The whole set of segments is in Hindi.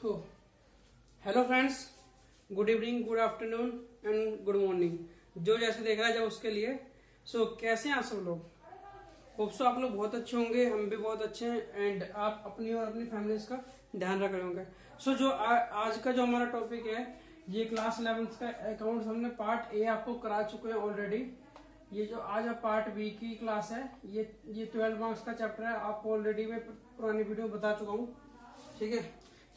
हो hello friends, good evening, good afternoon and good morning. जो जैसे देख रहा है जब उसके लिए। कैसे हैं आप सब लोग? होप सो आप लोग बहुत अच्छे होंगे, हम भी बहुत अच्छे हैं एंड आप अपनी और अपनी फैमिलीज का ध्यान रख रहे होंगे। जो आज का जो हमारा टॉपिक है, ये क्लास 11th का अकाउंट्स हमने पार्ट ए आपको करा चुके हैं ऑलरेडी। ये जो आज आप पार्ट बी की क्लास है, ये 12 मार्क्स का चैप्टर है। आपको ऑलरेडी मैं पुरानी वीडियो में बता चुका हूँ, ठीक है।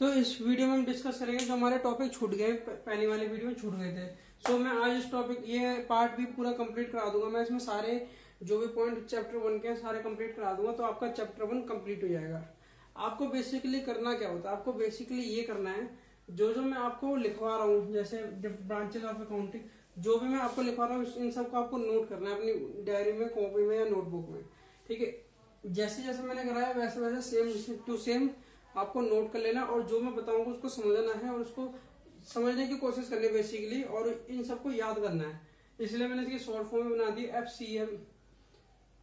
तो इस वीडियो में हम डिस्कस करेंगे जो हमारे टॉपिक छूट गए, पहली वाली वीडियो में छूट गए थे। मैं आज इस टॉपिक ये पार्ट भी पूरा कंप्लीट करा दूंगा। मैं इसमें सारे जो भी पॉइंट चैप्टर 1 के सारे कंप्लीट करा दूंगा, तो आपका चैप्टर 1 कंप्लीट हो जाएगा। आपको बेसिकली करना क्या होता है, आपको बेसिकली ये करना है, जो मैं आपको लिखवा रहा हूँ, जैसे ब्रांचेस ऑफ अकाउंटिंग, जो भी मैं आपको लिखवा रहा हूँ, इन सबको आपको नोट करना है अपनी डायरी में, कॉपी में या नोटबुक में, ठीक है। जैसे जैसे मैंने कराया वैसे वैसे सेम टू सेम आपको नोट कर लेना, और जो मैं बताऊंगा उसको समझना है और उसको समझने की कोशिश करनी है बेसिकली, और इन सबको याद करना है। इसलिए मैंने इसकी शॉर्ट फॉर्म में बना दी FCM,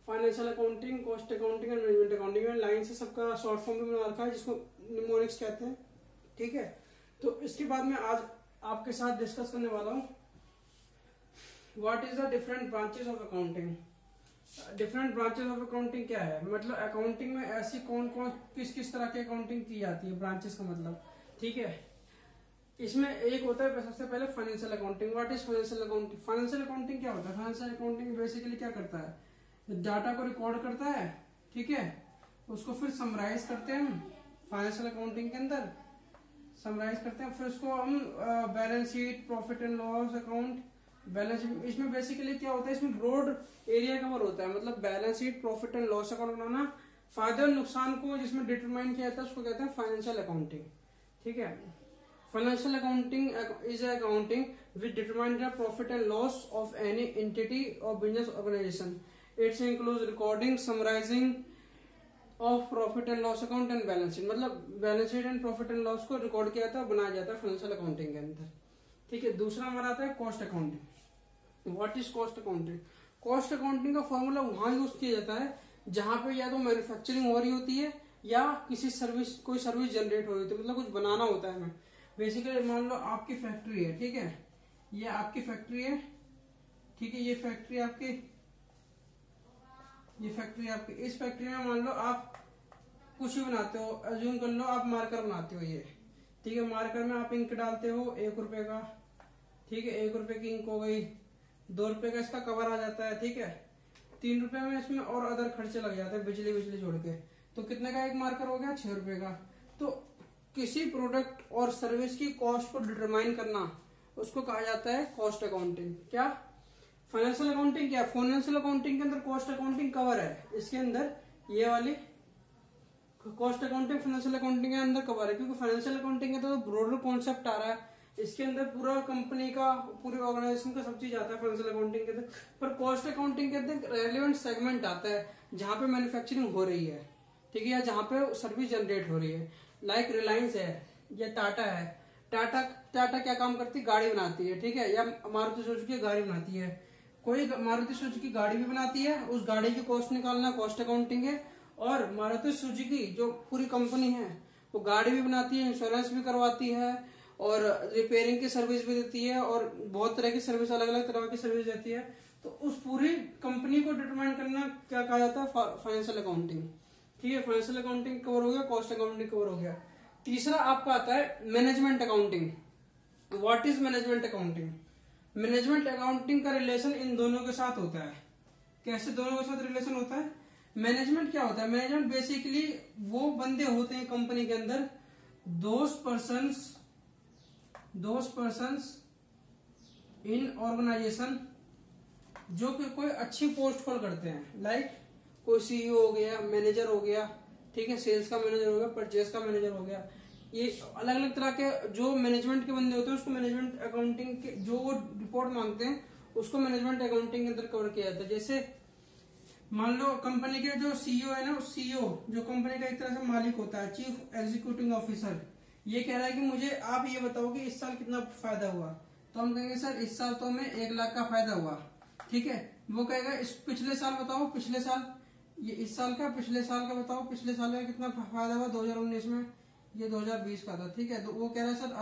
financial accounting, cost accounting and management accounting. Line से सबका शॉर्ट फॉर्म में बना रखा है, जिसको निमोनिक्स कहते हैं, ठीक है। तो इसके बाद मैं आज आपके साथ डिस्कस करने वाला हूँ what is the different branches of accounting. Different branches of accounting क्या है, मतलब अकाउंटिंग में ऐसी कौन कौन किस किस तरह की अकाउंटिंग की जाती है, ब्रांचेस का मतलब, ठीक है। इसमें एक होता है सबसे पहले financial accounting. What is financial accounting? Financial accounting क्या होता है? फाइनेंशियल अकाउंटिंग बेसिकली क्या करता है, डाटा को रिकॉर्ड करता है, ठीक है, उसको फिर समराइज करते हैं हम फाइनेंशियल अकाउंटिंग के अंदर, समराइज करते हैं, फिर उसको हम balance sheet, profit and loss account, balance. इसमें बेसिकली क्या होता है, इसमें ब्रॉड एरिया कवर होता है, मतलब balance sheet, profit and loss account बनाना, फायदे और नुकसान को जिसमें डिटरमाइन किया जाता है उसको कहते हैं फाइनेंशियल अकाउंटिंग, ठीक है। Financial accounting is accounting which determine the profit and loss of any entity और business organisation. Its includes recording, summarising of profit and loss account and balance sheet, मतलब balance sheet and profit and loss को रिकॉर्ड किया जाता है, बनाया जाता है फाइनेंशियल अकाउंटिंग के अंदर, ठीक है। दूसरा हमारा आता है cost accounting. What is cost accounting? Cost accounting का फॉर्मूला वहां यूज किया जाता है जहां पे या तो मैन्युफैक्चरिंग हो रही होती है या किसी सर्विस, कोई सर्विस जनरेट हो रही होती है, मतलब कुछ बनाना होता है हमें। बेसिकली मान लो आपकी फैक्ट्री है, ठीक है, ये आपकी फैक्ट्री है, ठीक है, ये फैक्ट्री आपकी, ये फैक्ट्री आपकी। इस फैक्ट्री में मान लो आप कुछ भी बनाते हो, अज्यूम कर लो आप मार्कर बनाते हो, ये ठीक है। मार्कर में आप इंक डालते हो 1 रुपए का, ठीक है, 1 रुपए की इंक हो गई, 2 रुपए का इसका कवर आ जाता है, ठीक है, 3 रुपए में इसमें और अदर खर्चे लग जाते हैं, बिजली जोड़ के, तो कितने का एक मार्कर हो गया? 6 रुपए का। तो किसी प्रोडक्ट और सर्विस की कॉस्ट को डिटरमाइन करना, उसको कहा जाता है कॉस्ट अकाउंटिंग। क्या फाइनेंशियल अकाउंटिंग? क्या फाइनेंशियल अकाउंटिंग के अंदर कॉस्ट अकाउंटिंग कवर है, इसके अंदर ये वाली कॉस्ट अकाउंटिंग फाइनेंशियल अकाउंटिंग के अंदर कवर है, क्योंकि फाइनेंशियल अकाउंटिंग के तो ब्रॉडर कॉन्सेप्ट आ रहा है, इसके अंदर पूरा कंपनी का, पूरी ऑर्गेनाइजेशन का सब चीज आता है फाइनेंशियल अकाउंटिंग के अंदर। पर कॉस्ट अकाउंटिंग के अंदर रेलेवेंट सेगमेंट आता है जहां पे मैन्युफैक्चरिंग हो रही है, ठीक है, या जहां पे सर्विस जनरेट हो रही है। लाइक रिलायंस है या टाटा है। टाटा क्या काम करती है? गाड़ी बनाती है, ठीक है, या मारुति सुजुकी गाड़ी बनाती है। कोई मारुति सुजुकी गाड़ी भी बनाती है, उस गाड़ी की कॉस्ट निकालना कॉस्ट अकाउंटिंग है। और मारुति सुजुकी जो पूरी कंपनी है, वो गाड़ी भी बनाती है, इंश्योरेंस भी करवाती है, और रिपेयरिंग की सर्विस भी देती है, और बहुत तरह की सर्विस, अलग अलग तरह की सर्विस देती है। तो उस पूरी कंपनी को डिटरमाइन करना क्या कहा जाता है? फाइनेंशियल अकाउंटिंग, ठीक है। फाइनेंशियल अकाउंटिंग कवर हो गया, कॉस्ट अकाउंटिंग कवर हो गया। तीसरा आपका आता है management accounting. What is management accounting? Management accounting का रिलेशन इन दोनों के साथ होता है। कैसे दोनों के साथ रिलेशन होता है? मैनेजमेंट क्या होता है? मैनेजमेंट बेसिकली वो बंदे होते हैं कंपनी के अंदर, दोज पर्सन्स इन ऑर्गेनाइजेशन जो कि कोई अच्छी पोस्ट होल्ड करते हैं। लाइक कोई CEO हो गया, मैनेजर हो गया, ठीक है, सेल्स का मैनेजर हो गया, परचेज का मैनेजर हो गया। ये अलग अलग तरह के जो मैनेजमेंट के बंदे होते हैं, उसको मैनेजमेंट अकाउंटिंग के जो वो रिपोर्ट मांगते हैं, उसको मैनेजमेंट अकाउंटिंग के अंदर कवर किया जाता है। जैसे मान लो कंपनी के जो CEO है ना, CEO जो कंपनी का एक तरह से मालिक होता है, चीफ एग्जीक्यूटिव ऑफिसर, ये कह रहा है कि मुझे आप ये बताओ कि इस साल कितना फायदा हुआ, तो हम कहेंगे सर इस साल तो हमें 1 लाख का फायदा हुआ, ठीक है। वो कहेगा इस पिछले साल बताओ, पिछले साल, ये इस साल का, पिछले साल का बताओ, पिछले साल का कितना फायदा हुआ 2019 में, ये 2020 का था, ठीक है। तो वो कह रहा है सर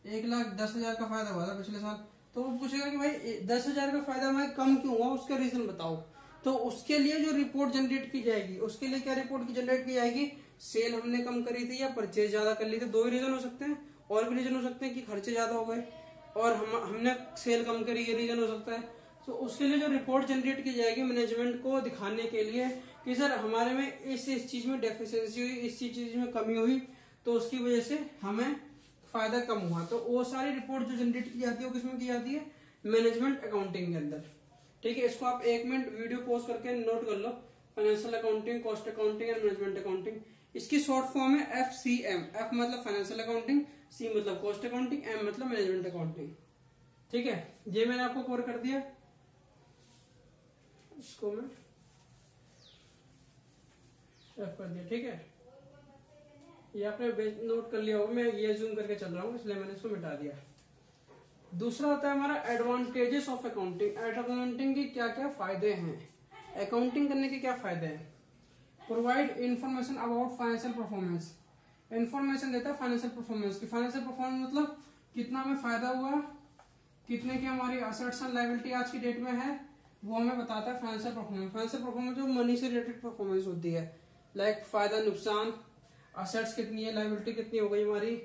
1,10,000 का फायदा हुआ था पिछले साल। तो वो पूछेगा कि भाई 10,000 का फायदा हमें कम क्यों हुआ, उसका रीजन बताओ। तो उसके लिए जो रिपोर्ट जनरेट की जाएगी, उसके लिए क्या रिपोर्ट की जनरेट की जाएगी, सेल हमने कम करी थी या परचेज ज्यादा कर ली थी। दो ही रीजन हो सकते हैं, और भी रीजन हो सकते हैं कि खर्चे ज्यादा हो गए और हमने सेल कम करी, ये रीजन हो सकता है। तो उसके लिए जो रिपोर्ट जनरेट की जाएगी मैनेजमेंट को दिखाने के लिए कि सर हमारे में इस चीज में डेफिशिएंसी हुई, इस चीज में कमी हुई, तो उसकी वजह से हमें फायदा कम हुआ। तो वो सारी रिपोर्ट जो जनरेट की जाती है वो किसमें की जाती है, मैनेजमेंट अकाउंटिंग के अंदर, ठीक है। इसको आप 1 मिनट वीडियो पॉज करके नोट कर लो, financial accounting, cost accounting and management accounting. इसकी शॉर्ट फॉर्म है FCM। F मतलब फाइनेंशियल अकाउंटिंग, C मतलब कॉस्ट अकाउंटिंग, M मतलब मैनेजमेंट अकाउंटिंग, ठीक है। ये मैंने आपको कवर कर दिया, इसको मैं F कर दिया, ठीक है। ये आपने नोट कर लिया होगा, मैं ये जूम करके चल रहा हूँ इसलिए मैंने इसको मिटा दिया। दूसरा होता है हमारा एडवांटेजेस ऑफ अकाउंटिंग। अकाउंटिंग के क्या क्या फायदे हैं, अकाउंटिंग करने के क्या फायदे हैं। Provide information about financial performance. Information देता है फाइनेंशियल परफॉर्मेंस की। फाइनेंशियल परफॉर्मेंस मतलब कितना हमें फायदा हुआ, कितने की हमारी असेट्स एंड लायबिलिटी आज की डेट में है, वो हमें बताता है फाइनेंशियल परफॉर्मेंस। फाइनेंशियल परफॉर्मेंस जो मनी से रिलेटेड परफॉर्मेंस होती है, लाइक फायदा नुकसान, असेट्स कितनी है, लायबिलिटी कितनी हो गई हमारी।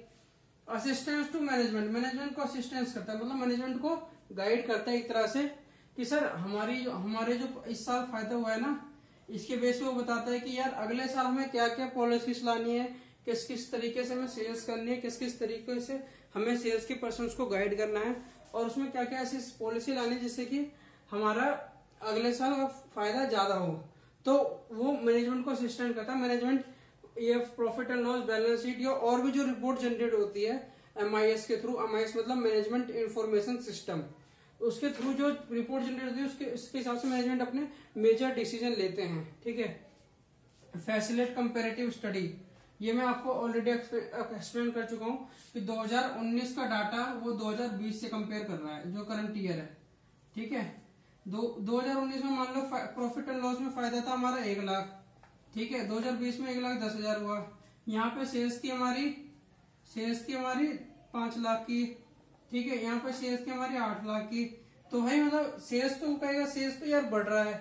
असिस्टेंस टू मैनेजमेंट, मैनेजमेंट को असिस्टेंस करता है, मतलब मैनेजमेंट को गाइड करता है एक तरह से कि सर हमारे जो इस साल फायदा हुआ है ना, इसके बेस पे वो बताता है कि यार अगले साल हमें क्या क्या पॉलिसीज लानी है, किस किस तरीके से हमें सेल्स करनी है, किस किस तरीके से हमें सेल्स के पर्सन को गाइड करना है, और उसमें क्या क्या ऐसी पॉलिसी लानी है जिससे कि हमारा अगले साल फायदा ज्यादा हो। तो वो मैनेजमेंट को असिस्टेंट करता है। मैनेजमेंट ये profit and loss, balance sheet, या और भी जो रिपोर्ट जनरेट होती है MIS के थ्रू, MIS मतलब मैनेजमेंट इंफॉर्मेशन सिस्टम, उसके थ्रू जो रिपोर्ट जनरेट होती है उसके हिसाब से मैनेजमेंट अपने मेजर डिसीजन लेते हैं, ठीक है। फैसिलिटेट कंपैरेटिव स्टडी, ये मैं आपको ऑलरेडी एक्सप्लेन कर चुका हूँ कि 2019 का डाटा वो 2020 से कंपेयर कर रहा है, जो करंट ईयर है, ठीक है। 2019 में मान लो प्रॉफिट एंड लॉस में फायदा था हमारा 1 लाख, ठीक है। 2020 में 1,10,000 हुआ। यहाँ पे सेल्स की हमारी 5 लाख की, ठीक है। यहाँ पे सेल्स की हमारी 8 लाख की। तो भाई मतलब सेल्स तो कहेगा सेल्स तो यार बढ़ रहा है,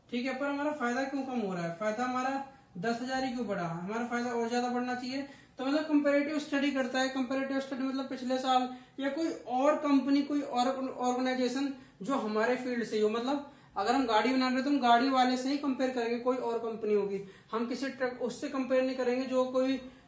ठीक है, पर हमारा फायदा क्यों कम हो रहा है, फायदा हमारा 10,000 ही क्यों बढ़ा, हमारा फायदा और ज्यादा बढ़ना चाहिए। तो मतलब कंपैरेटिव स्टडी करता है। कंपैरेटिव स्टडी मतलब पिछले साल या कोई और कंपनी, कोई और ऑर्गेनाइजेशन जो हमारे फील्ड से हो, मतलब अगर हम गाड़ी बना रहे हैं तो हम गाड़ी वाले से ही कंपेयर करेंगे, कोई और कंपनी होगी, हम किसी ट्रक उससे कंपेयर नहीं करेंगे जो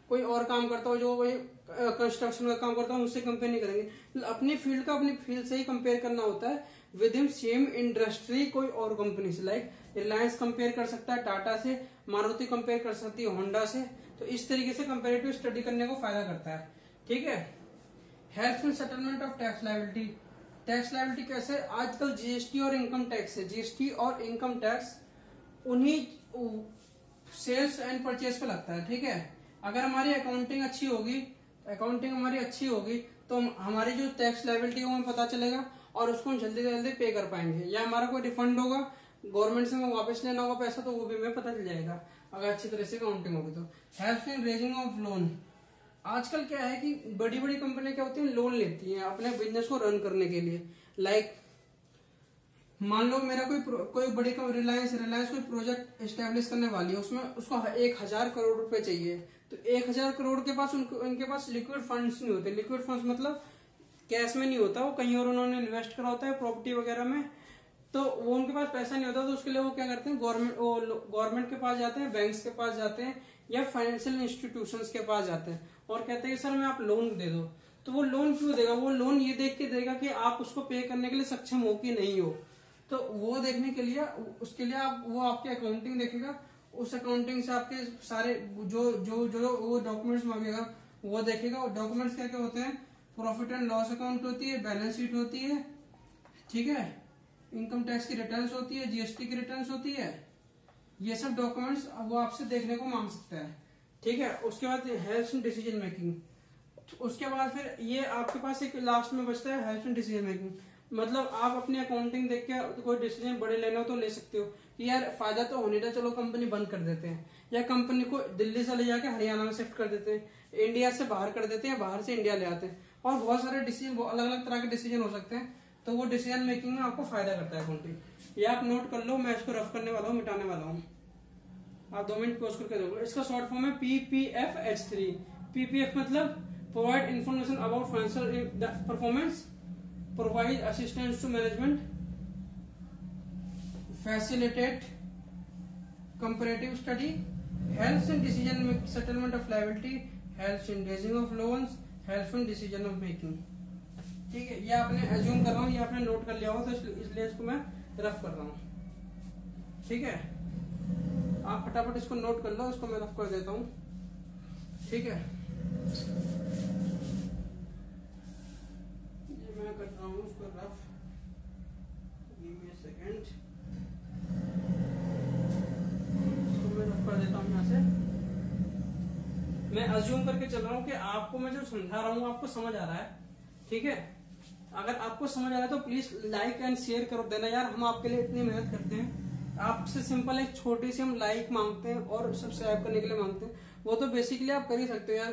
कोई और काम करता हो, जो कोई कंस्ट्रक्शन का काम करता हो, उससे कंपेयर नहीं करेंगे। अपनी फील्ड का अपनी फील्ड से ही कंपेयर करना होता है विद इन सेम इंडस्ट्री कोई और कंपनी से। लाइक रिलायंस कंपेयर कर सकता है टाटा से, मारुति कंपेयर कर सकती है होंडा से। तो इस तरीके से कंपेरेटिव स्टडी करने को फायदा करता है, ठीक है। Helps in settlement of tax liability. Tax liability कैसे, आजकल GST और इनकम टैक्स है, GST और इनकम टैक्स उन्हीं सेल्स एंड परचेज पे लगता है, ठीक है। अगर हमारी अकाउंटिंग अच्छी होगी तो हमारी जो टैक्स लायबिलिटी है वो हमें पता चलेगा और उसको हम जल्दी से जल्दी पे कर पाएंगे, या हमारा कोई रिफंड होगा, गवर्नमेंट से हमें वापस लेना होगा पैसा, तो वो भी हमें पता चल जाएगा अगर अच्छी तरह से अकाउंटिंग होगी तो। Help in raising of loan. आजकल क्या है कि बड़ी बड़ी कंपनियां क्या होती हैं, लोन लेती हैं अपने बिजनेस को रन करने के लिए। लाइक मान लो मेरा कोई बड़ी रिलायंस कोई प्रोजेक्ट एस्टेब्लिश करने वाली है, उसमें उसको 1,000 करोड़ रुपए चाहिए। तो 1,000 करोड़ के पास उनके पास लिक्विड फंड्स नहीं होते। लिक्विड फंड्स मतलब कैश में नहीं होता, वो कहीं और उन्होंने इन्वेस्ट करा होता है प्रॉपर्टी वगैरह में, तो वो उनके पास पैसा नहीं होता। तो उसके लिए वो क्या करते हैं, गवर्नमेंट के पास जाते हैं, बैंक्स के पास जाते हैं, या फाइनेंशियल इंस्टीट्यूशंस के पास जाते हैं और कहते हैं सर मैं आप लोन दे दो। तो वो लोन क्यों देगा, वो लोन ये देख के देगा कि आप उसको पे करने के लिए सक्षम हो कि नहीं हो। तो वो देखने के लिए उसके लिए वो आपकी अकाउंटिंग देखेगा, उस अकाउंटिंग से आपके सारे जो वो डॉक्यूमेंट्स मांगेगा वो देखेगा। और डॉक्यूमेंट्स क्या क्या होते हैं, प्रॉफिट एंड लॉस अकाउंट होती है, बैलेंस शीट होती है, ठीक है, इनकम टैक्स की रिटर्न्स होती है, GST की रिटर्न्स होती है। ये सब डॉक्यूमेंट्स वो आपसे देखने को मांग सकता है, ठीक है। उसके बाद हेल्प्स इन डिसीजन मेकिंग। उसके बाद फिर ये आपके पास एक लास्ट में बचता है हेल्प्स इन डिसीजन मेकिंग, मतलब आप अपनी अकाउंटिंग देख के कोई डिसीजन बड़े लेना हो तो ले सकते हो कि यार फायदा तो होने था, चलो कंपनी बंद कर देते हैं, या कंपनी को दिल्ली से ले जाके हरियाणा में शिफ्ट कर देते हैं, इंडिया से बाहर कर देते हैं, बाहर से इंडिया ले आते हैं, और बहुत सारे डिसीजन, अलग अलग तरह के डिसीजन हो सकते हैं। तो वो डिसीजन मेकिंग में आपको फायदा करता है अकाउंटिंग। ये आप नोट कर लो, मैं इसको रफ करने वाला हूँ, मिटाने वाला हूँ। आप 2 मिनट पॉज करके देखो। इसका शॉर्ट फॉर्म है PPFH3। PPF मतलब provide information about financial performance, provide assistance to management, facilitate comparative study, helps in decision settlement of liability, helps in raising of loans, helps in decision of making. ठीक है, ये आपने एज्यूम कर रहा हूँ, ये आपने नोट कर लिया हो, तो इसलिए इसको मैं रफ कर रहा हूँ। ठीक है, आप फटाफट इसको नोट कर लो, इसको मैं रफ कर देता हूँ। ठीक है, ये मैं कर रहा हूँ उसको rough. Give me a second, इसको मैं रफ कर देता हूँ यहाँ से। मैं अज्यूम करके चल रहा हूँ कि आपको मैं जो समझा रहा हूँ आपको समझ आ रहा है। ठीक है, अगर आपको समझ आ रहा है तो प्लीज लाइक एंड शेयर कर देना यार, हम आपके लिए इतनी मेहनत करते हैं। आपसे सिंपल एक छोटी सी हम लाइक मांगते हैं और सब्सक्राइब करने के लिए मांगते हैं, वो तो बेसिकली आप कर ही सकते हो यार।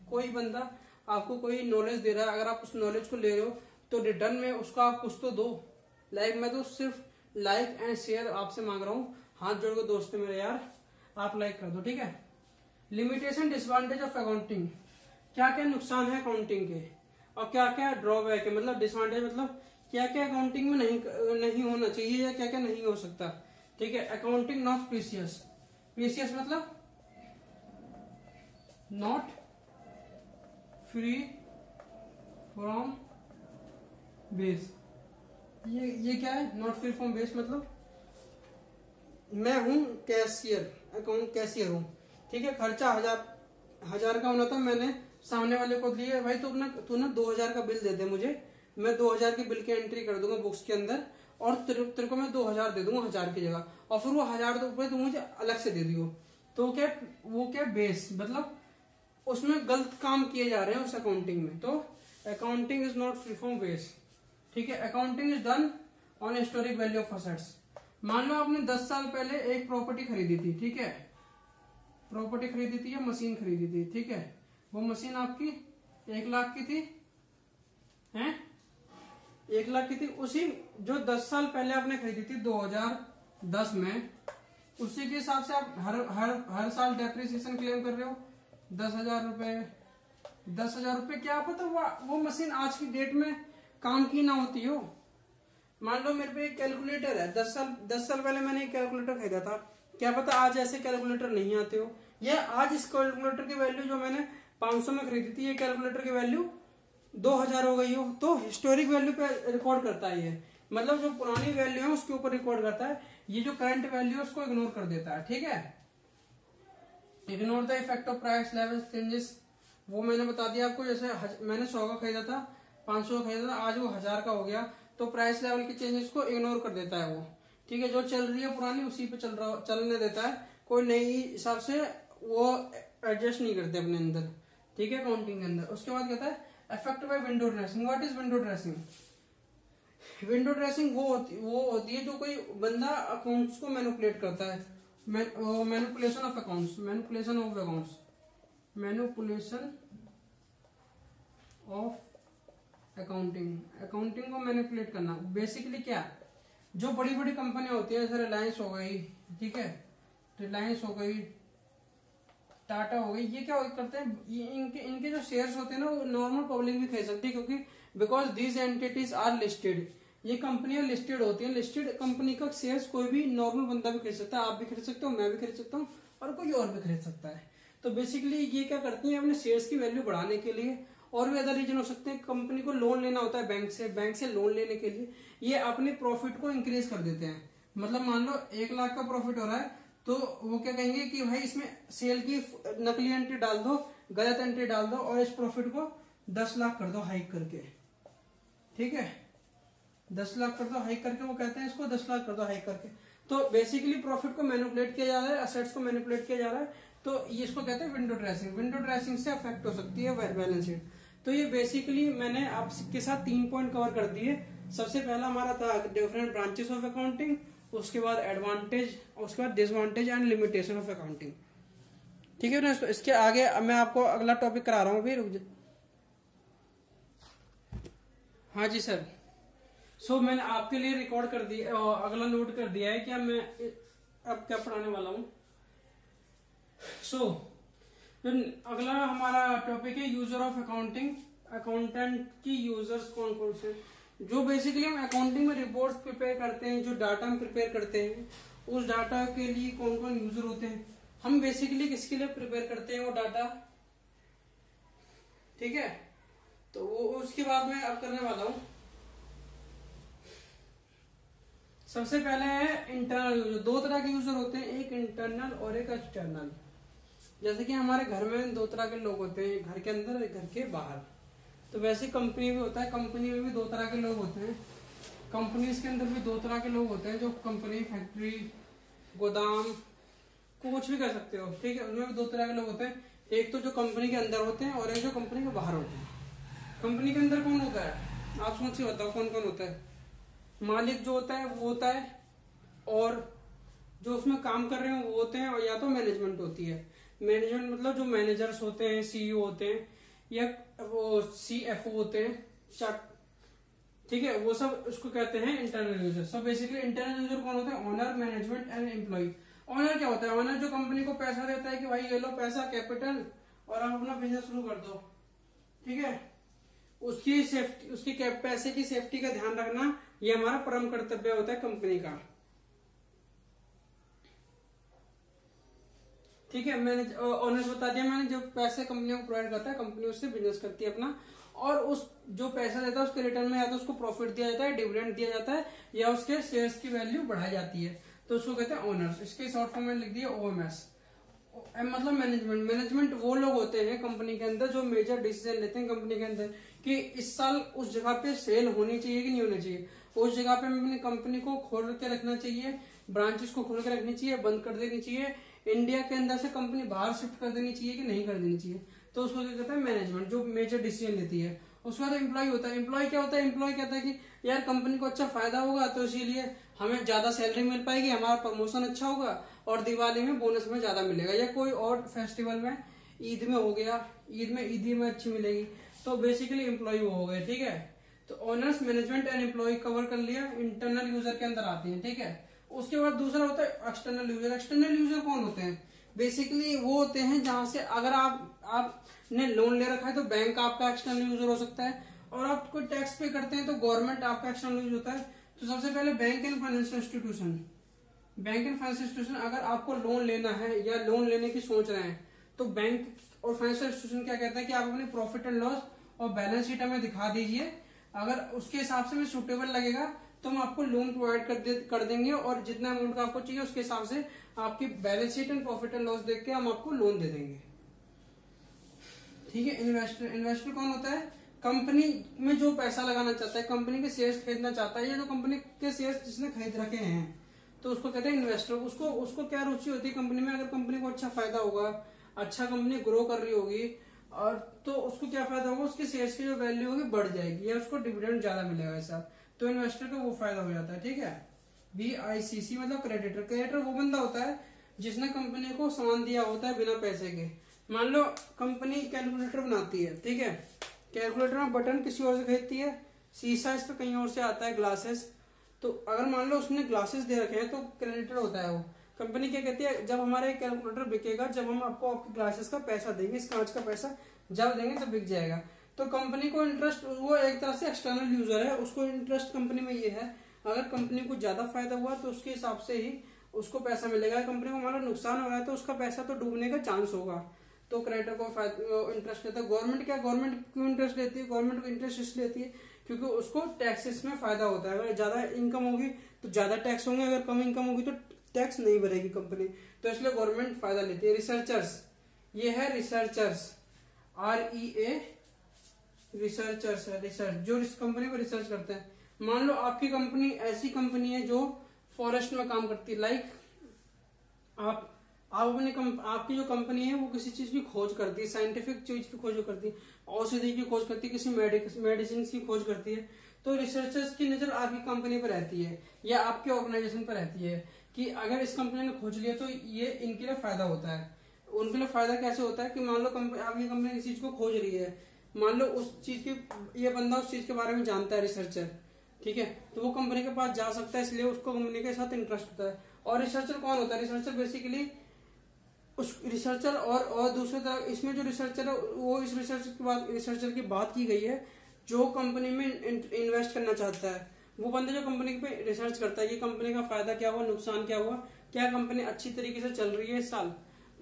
कोई बंदा आपको कोई नॉलेज दे रहा है, अगर आप उस नॉलेज को ले रहे हो तो रिटर्न में उसका आप कुछ तो दो। लाइक मैं तो सिर्फ लाइक एंड शेयर आपसे मांग रहा हूँ, हाथ जोड़ के दोस्त मेरे यार, आप लाइक कर दो। ठीक है, लिमिटेशन डिसएडवांटेज ऑफ अकाउंटिंग, क्या क्या नुकसान है अकाउंटिंग के और क्या क्या ड्रॉबैक है, मतलब डिसएडवांटेज मतलब क्या क्या अकाउंटिंग में नहीं होना चाहिए या क्या क्या नहीं हो सकता। ठीक है, अकाउंटिंग नॉट प्रीसियस, प्रीसियस मतलब नॉट फ्री फ्रॉम बेस। ये क्या है, नॉट फ्री फ्रॉम बेस मतलब मैं हूं कैशियर, अकाउंट कैशियर हूं। ठीक है, खर्चा 1000 का होना था, मैंने सामने वाले को दिए, भाई तू ना 2000 का बिल दे दे मुझे, मैं 2000 की बिल की एंट्री कर दूंगा बुक्स के अंदर, और तेरे को मैं 2000 दे दूंगा 1000 की जगह, और फिर वो 1000 रुपए तू मुझे अलग से दे दियो। तो क्या बेस मतलब उसमें गलत काम किए जा रहे हैं उस अकाउंटिंग में। तो accounting is not free from base. ठीक है, accounting is done on historic value of assets. मान लो आपने 10 साल पहले एक प्रॉपर्टी खरीदी थी। ठीक है, प्रॉपर्टी खरीदी थी या मशीन खरीदी थी। ठीक है, वो मशीन आपकी 1 लाख की थी, हैं 1 लाख की थी। उसी जो 10 साल पहले आपने खरीदी थी 2010 में, उसी के हिसाब से आप हर साल डेप्रिसिएशन क्लेम कर रहे हो 10,000 रुपए। 10,000 रुपए क्या पता वो मशीन आज की डेट में काम की ना होती हो। मान लो मेरे पे एक कैलकुलेटर है, 10 साल पहले मैंने एक कैलकुलेटर खरीदा था, क्या पता आज ऐसे कैलकुलेटर नहीं आते हो, या आज इस कैलकुलेटर की वैल्यू जो मैंने 500 में खरीदी थी, ये कैलकुलेटर की वैल्यू 2000 हो गई हो। तो हिस्टोरिक वैल्यू पे रिकॉर्ड करता है ये, मतलब जो पुरानी वैल्यू है उसके ऊपर रिकॉर्ड करता है, ये जो करंट वैल्यू है उसको इग्नोर कर देता है। ठीक है, ignore the effect of price level changes, वो मैंने बता दिया आपको। जैसे मैंने 100 का खरीदा था, 500 का खरीदा था, आज वो 1000 का हो गया, तो प्राइस लेवल के चेंजेस को इग्नोर कर देता है वो। ठीक है, जो चल रही है पुरानी उसी पे चलने देता है, कोई नई हिसाब से वो एडजस्ट नहीं करते अपने अंदर। ठीक है, अकाउंटिंग के अंदर। उसके बाद कहता है affect by window dressing. What is window dressing? Window dressing वो होती है जो कोई बंदा अकाउंट्स को मैनिपुलेट करता है। Manipulation of accounts, manipulation of accounts, manipulation of accounting, accounting को मैनिपुलेट करना। बेसिकली क्या, जो बड़ी बड़ी कंपनियां होती है, जैसे रिलायंस हो गई, ठीक है, रिलायंस हो गई, टाटा हो गई, ये क्या करते हैं, इनके जो शेयर्स होते हैं ना, वो नॉर्मल पब्लिक भी खरीद सकती है, क्योंकि because these entities are listed. ये कंपनियां लिस्टेड होती हैं, लिस्टेड कंपनी का शेयर्स कोई भी नॉर्मल बंदा भी खरीद सकता है, आप भी खरीद सकते हो, मैं भी खरीद सकता हूँ, और कोई और भी खरीद सकता है। तो बेसिकली ये क्या करती है, अपने शेयर्स की वैल्यू बढ़ाने के लिए, और भी अदर रीजन हो सकते हैं, कंपनी को लोन लेना होता है बैंक से लोन लेने के लिए ये अपने प्रॉफिट को इंक्रीज कर देते हैं। मतलब मान लो 1 लाख का प्रॉफिट हो रहा है, तो वो क्या कहेंगे कि भाई इसमें सेल की नकली एंट्री डाल दो, गलत एंट्री डाल दो, और इस प्रॉफिट को 10 लाख कर दो हाइक करके। ठीक है, 10 लाख कर दो हाइक करके, वो कहते हैं इसको 10 लाख कर दो हाइक करके। तो बेसिकली प्रॉफिट को मैनिपुलेट किया जा रहा है, असेट्स को मैनिपुलेट किया जा रहा है, तो ये इसको कहते हैं विंडो ड्रेसिंग। विंडो ड्रेसिंग से अफेक्ट हो सकती है बैलेंस शीट। तो ये बेसिकली मैंने आपके साथ 3 पॉइंट कवर कर दिए, सबसे पहला हमारा था डिफरेंट ब्रांचेस ऑफ अकाउंटिंग, उसके बाद एडवांटेज, उसके बाद disadvantage and limitation of accounting. ठीक है ना। तो इसके आगे मैं आपको अगला टॉपिक करा रहा हूँ अभी, रुक जा। हाँ जी सर। सो मैंने आपके लिए रिकॉर्ड कर दिया, अगला नोट कर दिया है कि मैं अब क्या पढ़ाने वाला हूँ। सो अगला हमारा टॉपिक है यूजर ऑफ अकाउंटिंग। अकाउंटेंट की यूजर्स कौन कौन से, जो बेसिकली हम अकाउंटिंग में रिपोर्ट्स प्रिपेयर करते हैं, जो डाटा हम प्रिपेयर करते हैं, उस डाटा के लिए कौन कौन यूजर होते हैं। हम बेसिकली किसके लिए प्रिपेयर करते हैं वो डाटा, ठीक है। तो वो उसके बाद में अब करने वाला हूं। सबसे पहले है इंटरनल यूजर। दो तरह के यूजर होते हैं, एक इंटरनल और एक एक्सटर्नल। जैसे कि हमारे घर में दो तरह के लोग होते हैं, घर के अंदर और घर के बाहर। तो वैसे कंपनी भी होता है, कंपनी में भी दो तरह के लोग होते हैं। कंपनीज के अंदर भी दो तरह के लोग होते हैं, जो कंपनी, फैक्ट्री, गोदाम, कुछ भी कर सकते हो, ठीक है। उनमें भी दो तरह के लोग होते हैं, एक तो जो कंपनी के अंदर होते हैं और एक जो कंपनी के बाहर होते हैं। कंपनी के अंदर कौन होता है, आप सोच के बताओ कौन कौन होता है। मालिक जो होता है वो होता है, और जो उसमें काम कर रहे हैं वो होते हैं, और या तो मैनेजमेंट होती है। मैनेजमेंट मतलब जो मैनेजर्स होते हैं, सीईओ होते हैं, या वो सीएफओ होते हैं, ठीक है। वो सब उसको कहते हैं इंटरनल यूजर। सब बेसिकली इंटरनल यूजर कौन होता है, owner, management and employee. Owner क्या होता है, ओनर जो कंपनी को पैसा देता है कि भाई ये लो पैसा, कैपिटल, और आप अपना बिजनेस शुरू कर दो, ठीक है। उसकी सेफ्टी, उसकी पैसे की सेफ्टी का ध्यान रखना, ये हमारा परम कर्तव्य होता है कंपनी का, ठीक है। मैंने ओनर्स बता दिया मैंने, जो पैसे कंपनी को प्रोवाइड करता है, कंपनी उससे बिजनेस करती है अपना, और उस जो पैसा देता है उसके रिटर्न में या तो उसको प्रॉफिट दिया जाता है, डिविडेंड दिया जाता है, या उसके शेयर्स की वैल्यू बढ़ाई जाती है, तो उसको कहते हैं ओनर्स। इसके शॉर्ट फॉर्म में लिख दिया ओएमएस। मतलब मैनेजमेंट। मैनेजमेंट वो लोग होते हैं कंपनी के अंदर जो मेजर डिसीजन लेते हैं कंपनी के अंदर, कि इस साल उस जगह पे सेल होनी चाहिए कि नहीं होनी चाहिए, उस जगह पे अपनी कंपनी को खोल के रखना चाहिए, ब्रांचेस को खोल के रखनी चाहिए, बंद कर देनी चाहिए, इंडिया के अंदर से कंपनी बाहर शिफ्ट कर देनी चाहिए कि नहीं कर देनी चाहिए। तो उसको क्या कहता है मैनेजमेंट, जो मेजर डिसीजन लेती है। उसके बाद एम्प्लॉय होता है। एम्प्लॉय क्या होता है, एम्प्लॉय कहता है कि यार कंपनी को अच्छा फायदा होगा, तो इसीलिए हमें ज्यादा सैलरी मिल पाएगी, हमारा प्रमोशन अच्छा होगा, और दिवाली में बोनस में ज्यादा मिलेगा, या कोई और फेस्टिवल में, ईद में हो गया, ईद में अच्छी मिलेगी। तो बेसिकली एम्प्लॉय वो हो गए, ठीक है। तो owners, management and employee cover कर लिया, इंटरनल यूजर के अंदर आते हैं, ठीक है। उसके बाद दूसरा होता है एक्सटर्नल यूजर। एक्सटर्नल यूजर कौन होते हैं, बेसिकली वो होते हैं जहां से अगर आपने लोन ले रखा है तो बैंक आपका एक्सटर्नल यूजर हो सकता है, और आप कोई टैक्स पे करते हैं तो गवर्नमेंट आपका एक्सटर्नल यूजर होता है। तो सबसे पहले bank and financial institution. Bank and financial institution, अगर आपको लोन लेना है या लोन लेने की सोच रहे हैं, तो बैंक और फाइनेंशियल इंस्टीट्यूशन क्या कहता है कि आप अपनी प्रॉफिट एंड लॉस और बैलेंस शीट हमें दिखा दीजिए, अगर उसके हिसाब से हमें सुटेबल लगेगा तो हम आपको लोन प्रोवाइड कर देंगे, और जितना अमाउंट का आपको चाहिए उसके हिसाब से आपकी balance sheet and profit and loss देख के हम आपको लोन दे देंगे, ठीक है। इन्वेस्टर। इन्वेस्टर कौन होता है, कंपनी में जो पैसा लगाना चाहता है, कंपनी के शेयर्स खरीदना चाहता है, या जो कंपनी के शेयर्स जिसने खरीद रखे हैं, तो उसको कहते हैं इन्वेस्टर। उसको क्या रुचि होती है कंपनी में, अगर कंपनी को अच्छा फायदा होगा, अच्छा कंपनी ग्रो कर रही होगी, और तो उसको क्या फायदा होगा, उसके शेयर्स की जो वैल्यू होगी बढ़ जाएगी, या उसको डिविडेंड ज्यादा मिलेगा, ऐसा। तो इन्वेस्टर का वो फायदा हो जाता है, ठीक है। BICC मतलब क्रेडिटर। क्रेडिटर वो बंदा होता है जिसने कंपनी को सामान दिया होता है बिना पैसे के। मान लो कंपनी कैलकुलेटर बनाती है, ठीक है। कैलकुलेटर में बटन किसी और से खरीदती है, शीशा इस पे कहीं और से आता है, ग्लासेस। तो अगर मान लो उसने ग्लासेस दे रखे हैं तो क्रेडिटर होता है वो। कंपनी क्या कहती है, जब हमारा कैलकुलेटर बिकेगा, जब हम आपको आपके ग्लासेस का पैसा देंगे, इस कांच का पैसा जब देंगे तब बिक जाएगा। तो कंपनी को इंटरेस्ट, वो एक तरह से एक्सटर्नल यूजर है, उसको इंटरेस्ट कंपनी में ये है, अगर कंपनी को ज्यादा फायदा हुआ तो उसके हिसाब से ही उसको पैसा मिलेगा। कंपनी को मान लो नुकसान हो रहा है तो उसका पैसा तो डूबने का चांस होगा, तो क्रेडिटर को इंटरेस्ट लेता है। गवर्नमेंट क्या, गवर्नमेंट क्यों इंटरेस्ट लेती है, गवर्नमेंट को इंटरेस्ट इसलिए लेती है क्योंकि उसको टैक्सेस में फायदा होता है। अगर ज्यादा इनकम होगी तो ज्यादा टैक्स होंगे, अगर कम इनकम होगी तो टैक्स नहीं भरेगी कंपनी, तो इसलिए गवर्नमेंट फायदा लेती है। रिसर्चर्स, ये है रिसर्चर्स, REA, रिसर्चर्स है, रिसर्च, जो इस कंपनी को रिसर्च करते हैं। मान लो आपकी कंपनी ऐसी कंपनी है जो फॉरेस्ट में काम करती है, लाइक आप आपकी जो कंपनी है वो किसी चीज की खोज करती है, साइंटिफिक चीज की खोज करती है, औषधि की खोज करती है, किसी मेडिसिन की खोज करती है। तो रिसर्चर्स की नजर आपकी कंपनी पर रहती है या आपके ऑर्गेनाइजेशन पर रहती है कि अगर इस कंपनी ने खोज लिया तो ये इनके लिए फायदा होता है। उनके लिए फायदा कैसे होता है कि मान लो आपकी कंपनी किसी चीज को खोज रही है, मान लो उस चीज की, ये बंदा उस चीज के बारे में जानता है, रिसर्चर, ठीक है, तो वो कंपनी के पास जा सकता है, इसलिए उसको कंपनी के साथ इंटरेस्ट होता है। और रिसर्चर कौन होता है? रिसर्चर बेसिकली उस रिसर्चर और दूसरी तरफ इसमें जो रिसर्चर है वो इस रिसर्चर की बात की गई है जो कंपनी में इन्वेस्ट करना चाहता है। वो बंदा जो कंपनी पे रिसर्च करता है कि कंपनी का फायदा क्या हुआ, नुकसान क्या हुआ, क्या कंपनी अच्छी तरीके से चल रही है इस साल,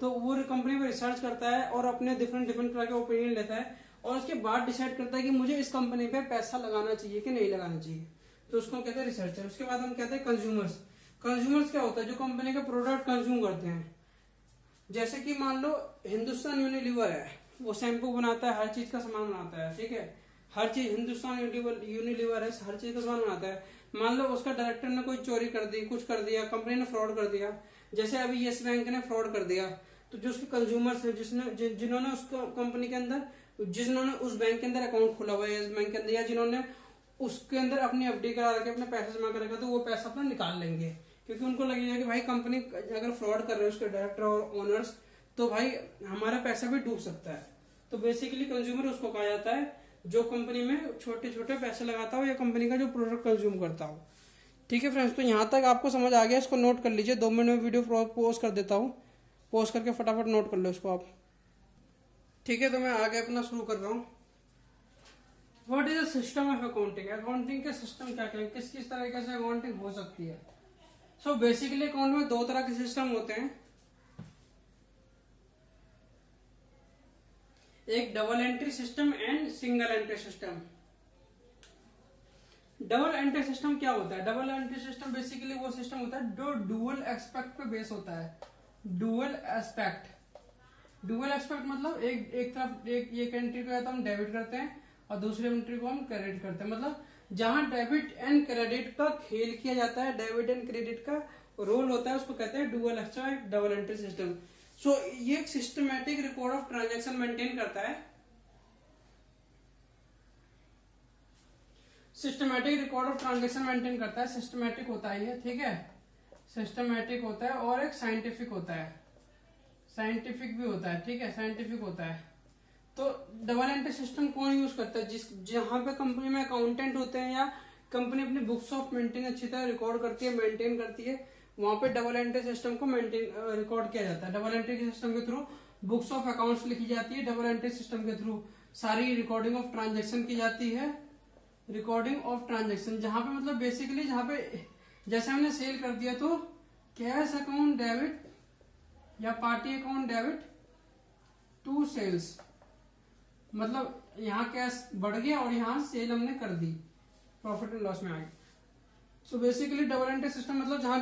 तो वो कंपनी पे रिसर्च करता है और अपने डिफरेंट तरह के ओपिनियन लेता है और उसके बाद डिसाइड करता है कि मुझे इस कंपनी पे पैसा लगाना चाहिए कि नहीं लगाना चाहिए। तो उसको कहते हैं रिसर्चर। उसके बाद हम कहते हैं कंज्यूमर्स। कंज्यूमर्स क्या होता है? जो कंपनी का प्रोडक्ट कंज्यूम करते हैं। जैसे कि मान लो हिंदुस्तान यूनिलीवर है, वो शैम्पू बनाता है, हर चीज का सामान बनाता है, ठीक है, हर चीज हिंदुस्तान यूनिलीवर है, हर चीज का सामान बनाता है। मान लो उसका डायरेक्टर ने कोई चोरी कर दी, कुछ कर दिया, कंपनी ने फ्रॉड कर दिया, जैसे अभी यस बैंक ने फ्रॉड कर दिया, तो जो उसके कंज्यूमर्स है जिन्होंने उस कंपनी के अंदर, जिन्होंने उस बैंक के अंदर अकाउंट खोला हुआ है यस बैंक के अंदर, या जिन्होंने उसके अंदर अपनी एफडी करा रखे, अपने पैसे जमा कर रखा, तो वो पैसा अपना निकाल लेंगे क्योंकि उनको लगेगा कि भाई कंपनी अगर फ्रॉड कर रहे हैं उसके डायरेक्टर और ओनर्स, तो भाई हमारा पैसा भी डूब सकता है। तो बेसिकली कंज्यूमर उसको कहा जाता है जो कंपनी में छोटे छोटे पैसे लगाता हो या कंपनी का जो प्रोडक्ट कंज्यूम करता हो। ठीक है फ्रेंड्स, तो यहाँ तक आपको समझ आ गया, इसको नोट कर लीजिए। 2 मिनट में वीडियो पोस्ट कर देता हूँ, पोस्ट करके फटाफट नोट कर लो इसको आप। ठीक है, तो मैं आगे अपना शुरू कर रहा हूँ। What is the system of accounting? Accounting के सिस्टम क्या क्या, किस किस तरीके से अकाउंटिंग हो सकती है? सो बेसिकली अकाउंट में 2 तरह के सिस्टम होते हैं, एक double entry system and single entry system. Double entry system क्या होता है? डबल एंट्री सिस्टम बेसिकली वो सिस्टम होता है जो डुअल एस्पेक्ट पे बेस होता है। डुअल एस्पेक्ट मतलब एक तरफ एक एंट्री को या तो हम डेबिट करते हैं और दूसरी एंट्री को हम क्रेडिट करते हैं। मतलब जहां डेबिट एंड क्रेडिट का खेल किया जाता है, डेबिट एंड क्रेडिट का रोल होता है, उसको कहते हैं dual aspect double entry system. So ये एक systematic record of transaction maintain करता है। Systematic record of transaction maintain करता है, सिस्टमैटिक होता है ये, ठीक है, सिस्टमैटिक होता है और एक साइंटिफिक होता है, साइंटिफिक भी होता है, ठीक है, साइंटिफिक होता है। तो डबल एंट्री सिस्टम कौन यूज करता है? जहां पे कंपनी में अकाउंटेंट होते हैं या कंपनी अपनी बुक्स ऑफ मेंटेन अच्छी तरह रिकॉर्ड करती है, मेंटेन करती है, वहां पे डबल एंट्री सिस्टम को मेंटेन रिकॉर्ड किया जाता है। डबल एंट्री के सिस्टम के थ्रू बुक्स ऑफ अकाउंट्स लिखी जाती है, डबल एंट्री सिस्टम के थ्रू सारी रिकॉर्डिंग ऑफ ट्रांजेक्शन की जाती है। रिकॉर्डिंग ऑफ ट्रांजेक्शन जहां पे मतलब बेसिकली जहां पे जैसे हमने सेल कर दिया तो कैश अकाउंट डेबिट या party account debit to sales, मतलब यहाँ कैश बढ़ गया और यहाँ सेल हमने कर दी, प्रॉफिट एंड लॉस में आ गई। So basically double entry system मतलब जहां